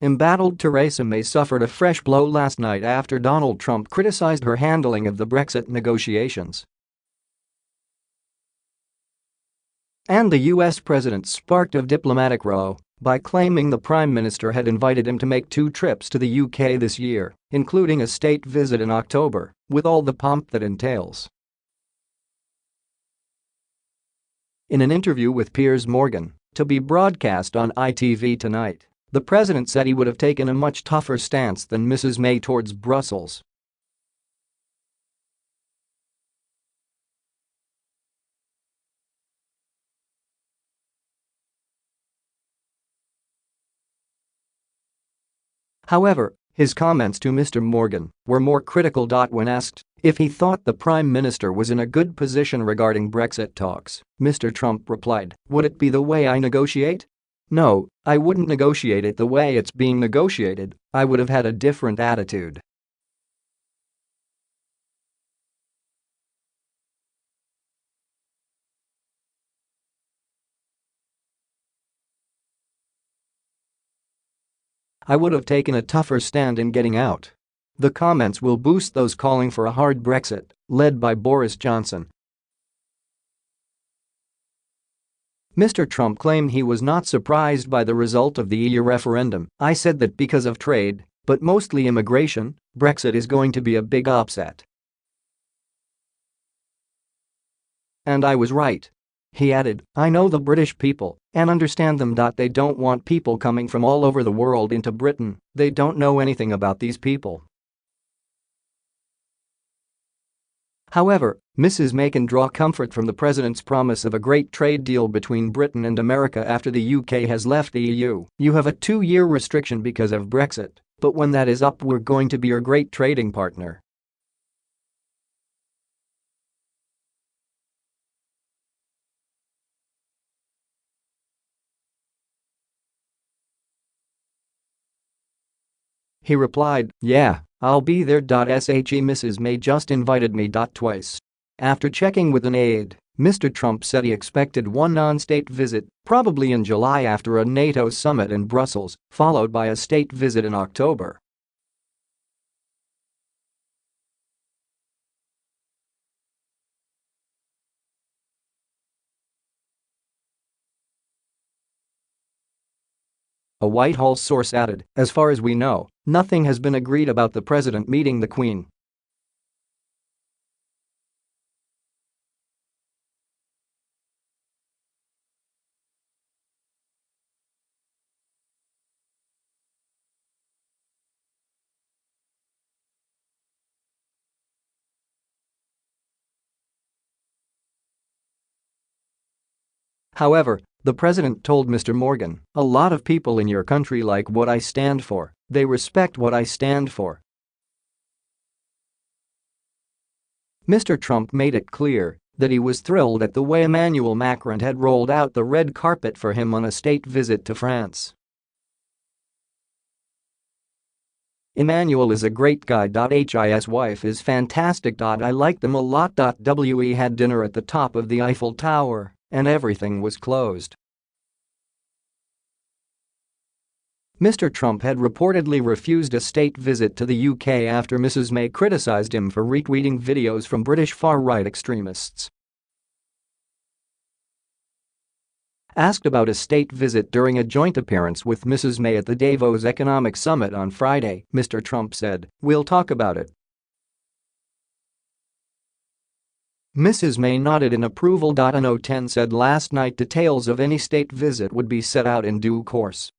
Embattled Theresa May suffered a fresh blow last night after Donald Trump criticized her handling of the Brexit negotiations. And the US president sparked a diplomatic row by claiming the Prime Minister had invited him to make 2 trips to the UK this year, including a state visit in October, with all the pomp that entails. In an interview with Piers Morgan, to be broadcast on ITV tonight, the president said he would have taken a much tougher stance than Mrs May towards Brussels. However, his comments to Mr. Morgan were more critical. When asked if he thought the Prime Minister was in a good position regarding Brexit talks, Mr. Trump replied, "Would it be the way I negotiate? No, I wouldn't negotiate it the way it's being negotiated. I would have had a different attitude." "I would have taken a tougher stand in getting out." The comments will boost those calling for a hard Brexit, led by Boris Johnson. Mr. Trump claimed he was not surprised by the result of the EU referendum. "I said that because of trade, but mostly immigration, Brexit is going to be a big upset. And I was right." He added, "I know the British people and understand them. They don't want people coming from all over the world into Britain. They don't know anything about these people." However, Mrs May can draw comfort from the president's promise of a great trade deal between Britain and America after the UK has left the EU. "You have a 2-year restriction because of Brexit, but when that is up, we're going to be your great trading partner." He replied, "Yeah, I'll be there. Mrs May just invited me.Twice." After checking with an aide, Mr. Trump said he expected one non-state visit, probably in July after a NATO summit in Brussels, followed by a state visit in October. A Whitehall source added, "As far as we know, nothing has been agreed about the president meeting the Queen." However, the president told Mr. Morgan, "A lot of people in your country like what I stand for. They respect what I stand for." Mr. Trump made it clear that he was thrilled at the way Emmanuel Macron had rolled out the red carpet for him on a state visit to France. "Emmanuel is a great guy. His wife is fantastic. I like them a lot. We had dinner at the top of the Eiffel Tower, and everything was closed." Mr. Trump had reportedly refused a state visit to the UK after Mrs. May criticized him for retweeting videos from British far-right extremists. Asked about a state visit during a joint appearance with Mrs. May at the Davos Economic Summit on Friday, Mr. Trump said, "We'll talk about it." Mrs. May nodded in approval. An O10 said last night details of any state visit would be set out in due course.